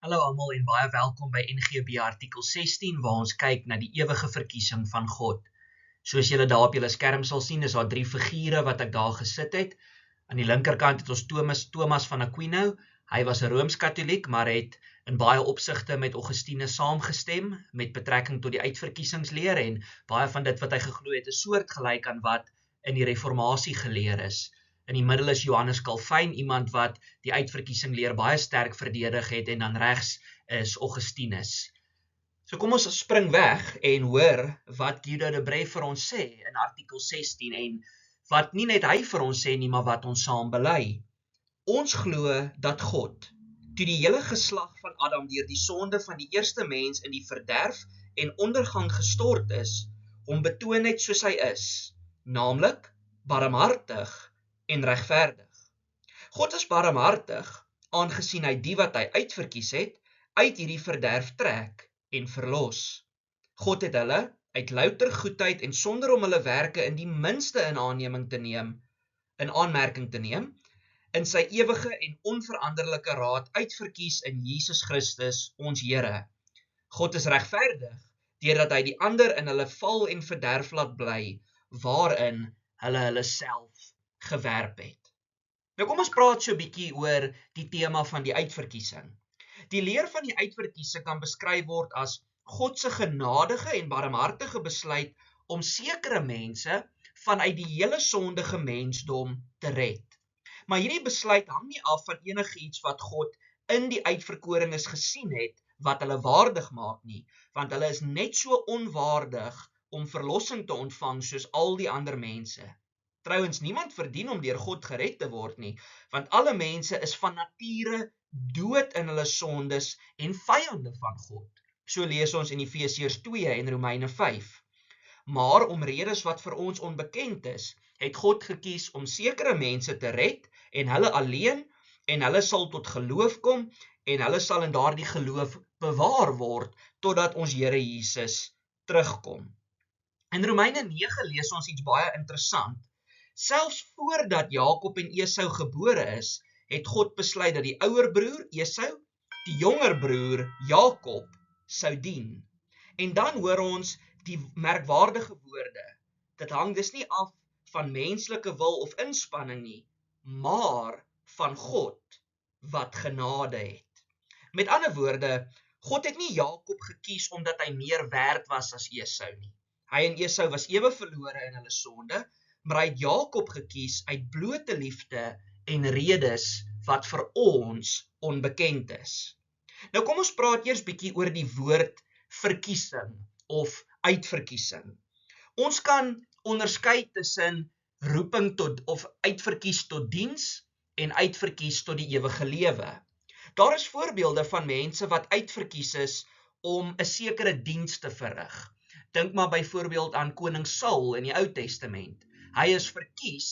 Hallo almal en baie welkom by NGB artikel 16 waar ons kyk na die ewige verkiesing van God. Soos julle daar op julle skerm sal sien, is daar 3 figure wat ek daar gesit het. Aan die linkerkant het ons Thomas van Aquino. Hy was 'n Rooms-Katoliek, maar het in baie opsigte met Augustinus saamgestem met betrekking tot die uitverkiesingsleer en baie van dit wat hy geglo het is soortgelyk aan wat in die reformatie geleer is. In die middel is Johannes Calvijn, iemand wat die uitverkiesingleer baie sterk verdedig het, en dan regs is Augustinus. So kom ons spring weg en hoor wat Guido de Brès vir ons sê in artikel 16 en wat nie net hy vir ons sê nie, maar wat ons saam bely. Ons glo dat God, toe die hele geslag van Adam deur die sonde van die eerste mens in die verderf en ondergang gestort is, hom betoon het soos hy is, naamlik barmhartig en regverdig. God is barmhartig, aangesien hy die wat hy uitverkies het, uit hierdie verderf trek en verlos. God het hulle uit louter goedheid en sonder om hulle werke in die minste in aanmerking te neem, in sy ewige en onveranderlike raad uitverkies in Jesus Christus, ons Here. God is regverdig, deurdat hy die ander in hulle val en verderf laat bly, waarin hulle self gewerp het. Nou kom ons praat so 'n bietjie oor die tema van die uitverkiesing. Die leer van die uitverkiesing kan beskryf word as God se genadige en barmhartige besluit om sekere mense vanuit die hele sondige mensdom te red. Maar hierdie besluit hang nie af van enige iets wat God in die uitverkorenes gesien het wat hulle waardig maak nie, want hulle is net so onwaardig om verlossing te ontvang soos al die ander mense. Trouwens, niemand verdien om deur God gered te word nie, want alle mense is van nature dood in hulle sondes en vyande van God. So lees ons in Efesiërs 2 en Romeine 5. Maar om redes wat vir ons onbekend is, het God gekies om sekere mense te red en hulle alleen, en hulle sal tot geloof kom en hulle sal in daardie geloof bewaar word totdat ons Here Jesus terugkom. In Romeine 9 lees ons iets baie interessant. Selfs voordat Jakob en Esau gebore is, het God besluit dat die ouer broer Esau die jonger broer Jakob sou dien. En dan hoor ons die merkwaardige woorde. Dit hang dus nie af van menslike wil of inspanning nie, maar van God wat genade het. Met ander woorde, God het nie Jakob gekies omdat hy meer werd was as Esau nie. Hy en Esau was ewe verlore in hulle sonde, maar hy het Jakob gekies uit blote liefde en redes wat vir ons onbekend is. Nou kom ons praat eers bietjie oor die woord verkiesing of uitverkiesing. Ons kan onderskei tussen roeping tot of uitverkies tot diens en uitverkies tot die ewige lewe. Daar is voorbeelde van mense wat uitverkies is om 'n sekere diens te verrig. Dink maar byvoorbeeld aan koning Saul in die Ou Testament. Hy is verkies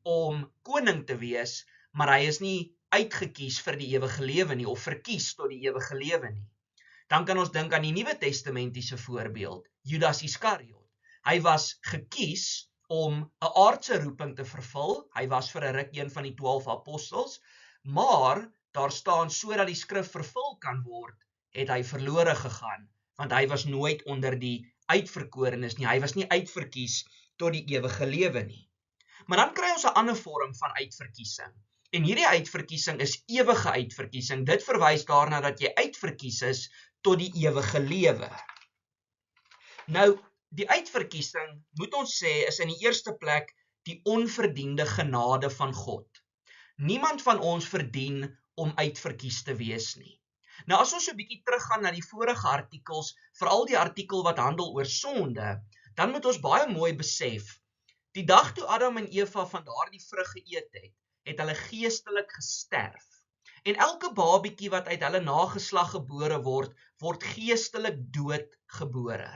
om koning te wees, maar hy is nie uitgekies vir die ewige lewe nie, of verkies tot die ewige lewe nie. Dan kan ons dink aan die Nuwe Testamentiese voorbeeld, Judas Iskariot. Hy was gekies om 'n aardse roeping te vervul, hy was vir 'n ruk een van die 12 apostels, maar daar staan sodat die skrif vervul kan word, het hy verlore gegaan, want hy was nooit onder die uitverkorenes nie, hy was nie uitverkies tot die ewige lewe nie. Maar dan kry ons 'n ander vorm van uitverkiesing. En hierdie uitverkiesing is ewige uitverkiesing. Dit verwys daarna dat jy uitverkies is tot die ewige lewe. Nou, die uitverkiesing, moet ons sê, is in die eerste plek die onverdiende genade van God. Niemand van ons verdien om uitverkies te wees nie. Nou as ons so 'n bietjie teruggaan na die vorige artikels, veral die artikel wat handel oor sonde, dan moet ons baie mooi besef, die dag toe Adam en Eva van daardie vrug geëet het hulle geestelik gesterf. En elke babietjie wat uit hulle nageslag gebore word, word geestelik dood gebore.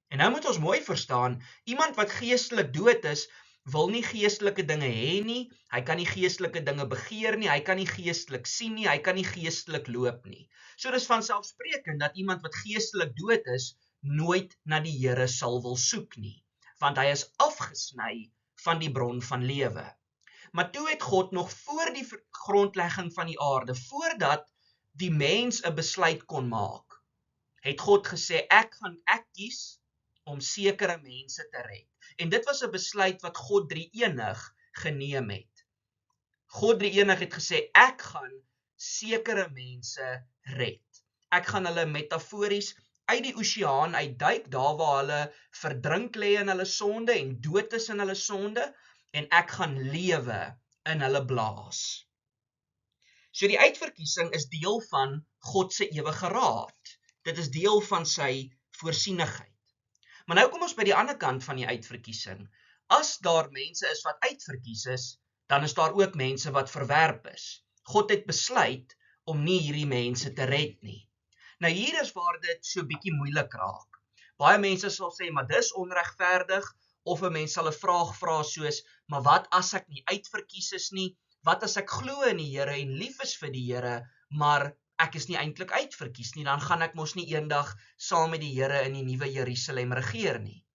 En nou moet ons mooi verstaan, iemand wat geestelik dood is, wil nie geestelike dinge hê nie, hy kan nie geestelike dinge begeer nie, hy kan nie geestelik sien nie, hy kan nie geestelik loop nie. So dis vanselfsprekend dat iemand wat geestelik dood is, nooit na die Here sal wil soek nie, want hy is afgesny van die bron van lewe. Maar toe het God nog voor die grondlegging van die aarde, voordat die mens 'n besluit kon maak, het God gesê, ek kies om sekere mense te red. En dit was 'n besluit wat God drie-enig geneem het. God drie-enig het gesê, ek gaan sekere mense red. Ek gaan hulle metafories uit die oseaan uitduik, daar waar hulle verdrink lê in hulle sonde en dood is in hulle sonde, en ek gaan lewe in hulle blaas. So die uitverkiesing is deel van God se ewige raad. Dit is deel van sy voorsienigheid. Maar nou kom ons by die ander kant van die uitverkiesing. As daar mense is wat uitverkies is, dan is daar ook mense wat verwerp is. God het besluit om nie hierdie mense te red nie. Nou hier is waar dit so bietjie moeilik raak. Baie mense sal sê, maar dis onregverdig, of 'n mens sal 'n vraag vra soos, maar wat as ek nie uitverkies is nie? Wat as ek glo in die Here en lief is vir die Here, maar ek is nie eintlik uitverkies nie, dan gaan ek mos nie eendag saam met die Here in die nuwe Jerusalem regeer nie.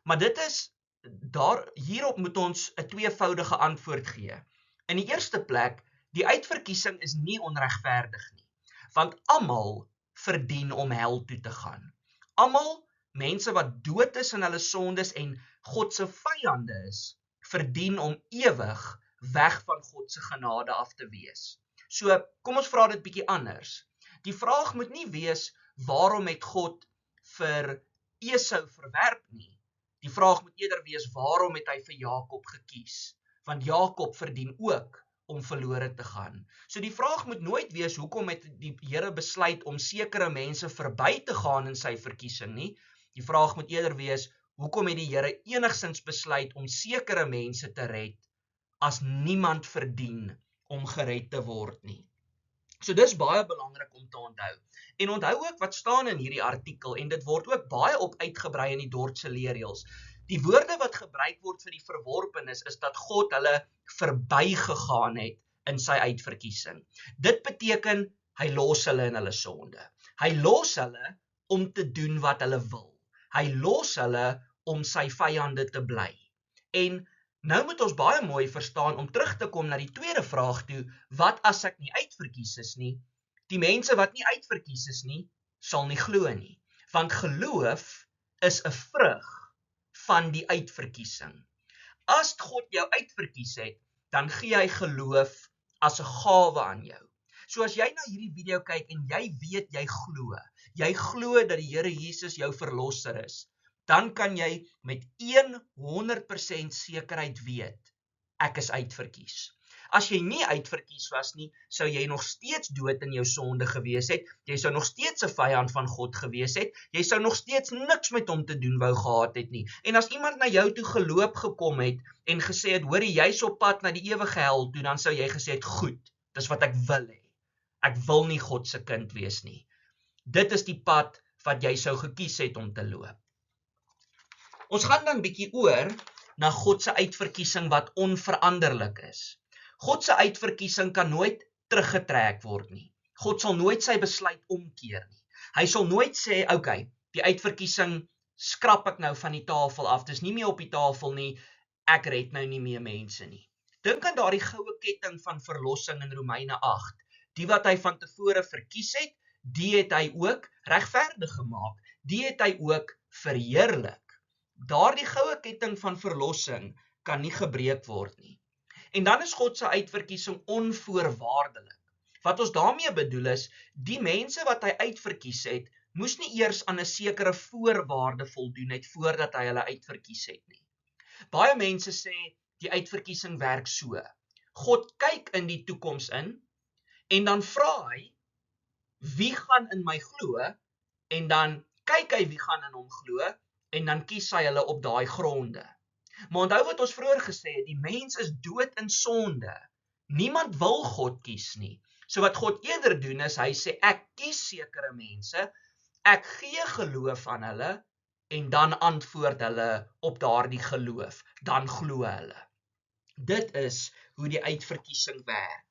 Maar hierop moet ons 'n tweevoudige antwoord gee. In die eerste plek, die uitverkiesing is nie onregverdig nie, want almal verdien om hel toe te gaan. Almal, mense wat dood is in hulle sondes en God se vyande is, verdien om ewig weg van God se genade af te wees. So, kom ons vra dit bietjie anders. Die vraag moet nie wees, waarom het God vir Esau verwerp nie. Die vraag moet eerder wees, waarom het hy vir Jakob gekies? Want Jakob verdien ook om verlore te gaan. So die vraag moet nooit wees, hoekom het die Here besluit om sekere mense verby te gaan in sy verkiesing nie. Die vraag moet eerder wees, hoekom het die Here enigstens besluit om sekere mense te red, as niemand verdien om gered te word nie. So dis baie belangrik om te onthou. En onthou ook wat staan in hierdie artikel, en dit word ook baie op uitgebrei in die Dordtse leerreëls. Die woorde wat gebruik word vir die verworpenes is dat God hulle verbygegaan het in sy uitverkiesing. Dit beteken, hy los hulle in hulle sonde. Hy los hulle om te doen wat hulle wil. Hy los hulle om sy vyande te bly. En nou moet ons baie mooi verstaan om terug te kom na die tweede vraag toe, wat as ek nie uitverkies is nie? Die mense wat nie uitverkies is nie, sal nie glo nie. Want geloof is 'n vrug van die uitverkiesing. As God jou uitverkies het, dan gee hy geloof as 'n gawe aan jou. So as jy na hierdie video kyk en jy weet jy glo dat die Here Jesus jou verlosser is, dan kan jy met 100% sekerheid weet, ek is uitverkies. As jy nie uitverkies was nie, sou jy nog steeds dood in jou sonde gewees het, jy sou nog steeds 'n vyand van God gewees het, jy sou nog steeds niks met hom te doen wou gehad het nie. En as iemand na jou toe geloop gekom het en gesê het, hoorie, jy's op pad na die ewige hel toe, dan sou jy gesê het, goed, dis wat ek wil hê. Ek wil nie God se kind wees nie. Dit is die pad wat jy sou gekies het om te loop. Ons gaan dan bietjie oor na God se uitverkiesing wat onveranderlik is. God se uitverkiesing kan nooit teruggetrek word nie. God sal nooit sy besluit omkeer nie. Hy sal nooit sê, okay, die uitverkiesing skrap ek nou van die tafel af, dis nie meer op die tafel nie, ek red nou nie meer mense nie. Dink aan daardie goue ketting van verlossing in Romeine 8. Die wat hy van tevore verkies het, die het hy ook regverdig gemaak. Die het hy ook verheerlik. Daardie goue ketting van verlossing kan nie gebreek word nie. En dan is God se uitverkiesing onvoorwaardelik. Wat ons daarmee bedoel is, die mense wat hy uitverkies het, moes nie eers aan 'n sekere voorwaarde voldoen het voordat hy hulle uitverkies het nie. Baie mense sê die uitverkiesing werk so. God kyk in die toekoms in en dan vra hy, wie gaan in my glo? En dan kyk hy wie gaan in hom glo en dan kies hy hulle op daai gronde. Maar onthou wat ons vroeër gesê het, die mens is dood in sonde. Niemand wil God kies nie. So wat God eerder doen is, hy sê, ek kies sekere mense, ek gee geloof aan hulle, en dan antwoord hulle op daardie geloof, dan glo hulle. Dit is hoe die uitverkiesing werk.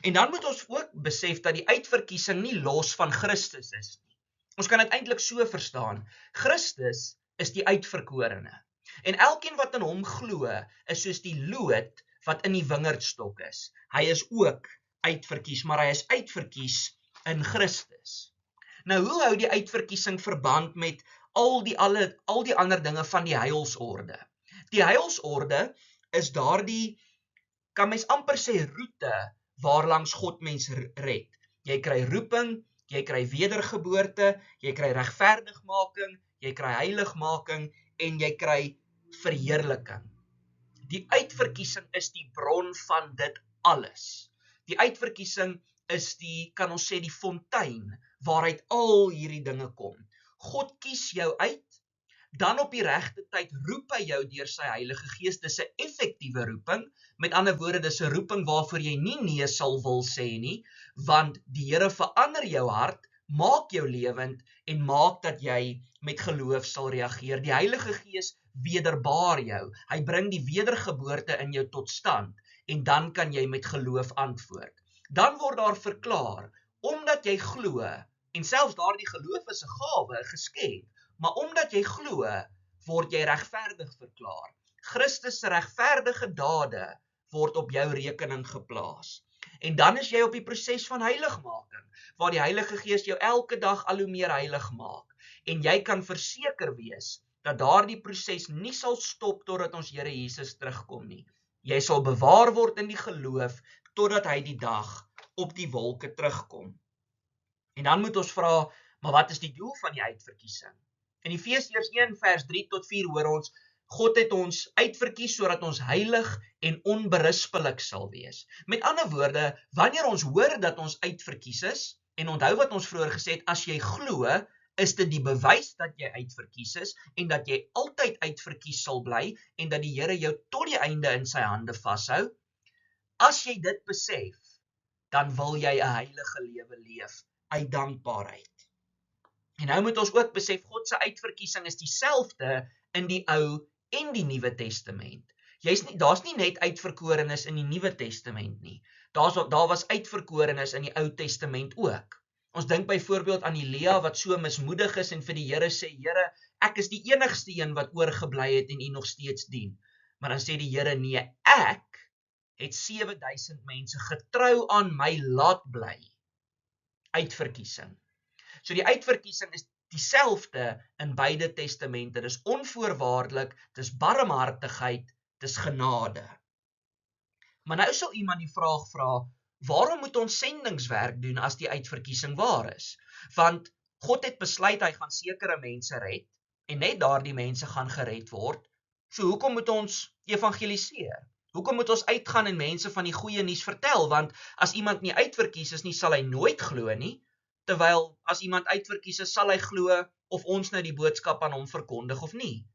En dan moet ons ook besef dat die uitverkiesing nie los van Christus is nie. Ons kan dit eintlik so verstaan, Christus is die uitverkorene. En elkeen wat in hom glo, is soos die loot wat in die wingerdstok is. Hy is ook uitverkies, maar hy is uitverkies in Christus. Nou, hoe hou die uitverkiesing verband met al die ander dinge van die heilsorde? Die heilsorde is daardie, kan mens amper sê, roete waarlangs God mens red. Jy kry roeping, jy kry wedergeboorte, jy kry regverdigmaking, jy kry heiligmaking en jy kry verheerliking. Die uitverkiesing is die bron van dit alles. Die uitverkiesing is die, kan ons sê, die fontein waaruit al hierdie dinge kom. God kies jou uit, dan op die regte tyd roep hy jou deur sy Heilige Gees. Dis 'n effektiewe roeping. Met ander woorde, dis 'n roeping waarvoor jy nie nee sal wil sê nie, want die Here verander jou hart, maak jou lewend en maak dat jy met geloof sal reageer. Die Heilige Gees wederbaar jou. Hy bring die wedergeboorte in jou tot stand en dan kan jy met geloof antwoord. Dan word daar verklaar, omdat jy glo, en selfs daardie geloof is 'n gawe, 'n geskenk, maar omdat jy glo, word jy regverdig verklaar. Christus se regverdige dade word op jou rekening geplaas. En dan is jy op die proses van heiligmaking, waar die Heilige Gees jou elke dag al hoe meer heilig maak. En jy kan verseker wees dat daardie proses nie sal stop totdat ons Here Jesus terugkom nie. Jy sal bewaar word in die geloof totdat hy die dag op die wolke terugkom. En dan moet ons vra, maar wat is die doel van die uitverkiesing? In Efesiërs 1 vers 3 tot 4 hoor ons, God het ons uitverkies sodat ons heilig en onberispelik sal wees. Met ander woorde, wanneer ons hoor dat ons uitverkies is, en onthou wat ons vroeër gesê het, as jy glo, is dit die bewys dat jy uitverkies is, en dat jy altyd uitverkies sal bly, en dat die Here jou tot die einde in sy hande vashou. As jy dit besef, dan wil jy 'n heilige lewe leef, uit dankbaarheid. En nou moet ons ook besef, God se uitverkiesing is dieselfde in die Ou en die Nuwe Testament. Daar's nie net uitverkorenes in die Nuwe Testament nie. Daar was uitverkorenes in die Ou Testament ook. Ons dink byvoorbeeld aan Elia wat so mismoedig is en vir die Here sê, Here, ek is die enigste een wat oorgebly het en U nog steeds dien. Maar dan sê die Here, nee, ek het 7000 mense getrou aan my laat bly. Uitverkiesing. So die uitverkiesing is dieselfde in beide testamente. Dis onvoorwaardelik, dis barmhartigheid, dis genade. Maar nou sal iemand die vraag vra, waarom moet ons sendingswerk doen as die uitverkiesing waar is? Want God het besluit hy gaan sekere mense red, en net daardie mense gaan gered word. So hoekom moet ons evangeliseer? Hoekom moet ons uitgaan en mense van die goeie nuus vertel? Want as iemand nie uitverkies is nie, sal hy nooit glo nie. Terwyl as iemand uitverkies is, sal hy glo of ons nou die boodskap aan hom verkondig of nie.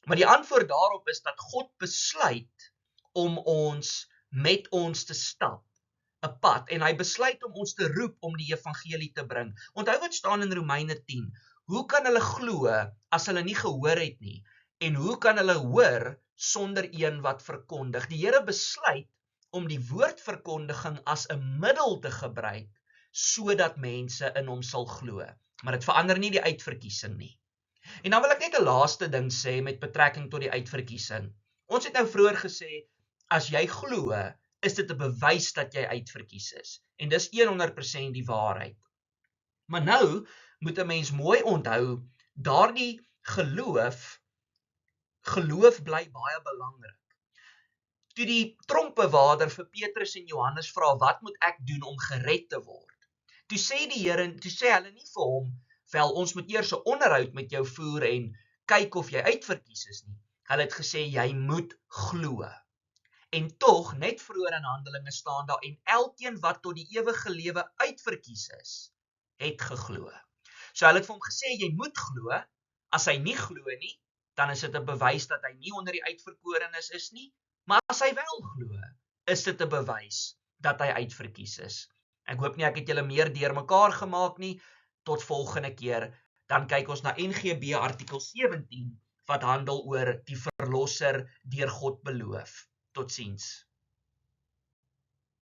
Maar die antwoord daarop is dat God besluit om met ons te stap, 'n pad, en hy besluit om ons te roep om die evangelie te bring. Onthou wat staan in Romeine 10, hoe kan hulle glo as hulle nie gehoor het nie? En hoe kan hulle hoor sonder een wat verkondig? Die Here besluit om die woordverkondiging as 'n middel te gebruik, sodat mense in hom sal glo. Maar dit verander nie die uitverkiesing nie. En dan wil ek net 'n laaste ding sê met betrekking tot die uitverkiesing. Ons het nou vroeër gesê, as jy glo, is dit 'n bewys dat jy uitverkies is. En dis 100% die waarheid. Maar nou moet 'n mens mooi onthou, daardie geloof bly baie belangrik. Toe die tronkbewaarder vir Petrus en Johannes vra, wat moet ek doen om gered te word? Toe sê die Here, toe sê hulle nie vir hom, wel, ons moet eers 'n onderhoud met jou voer en kyk of jy uitverkies is nie. Hulle het gesê, jy moet glo. En tog, net vroeër in Handelinge staan daar, en elkeen wat tot die ewige lewe uitverkies is, het geglo. So hulle het vir hom gesê, jy moet glo. As hy nie glo nie, dan is dit 'n bewys dat hy nie onder die uitverkorenes is nie. Maar as hy wel glo, is dit 'n bewys dat hy uitverkies is. Ek hoop nie ek het julle meer deurmekaar gemaak nie. Tot volgende keer, dan kyk ons na NGB artikel 17, wat handel oor die verlosser deur God beloof. Totsiens.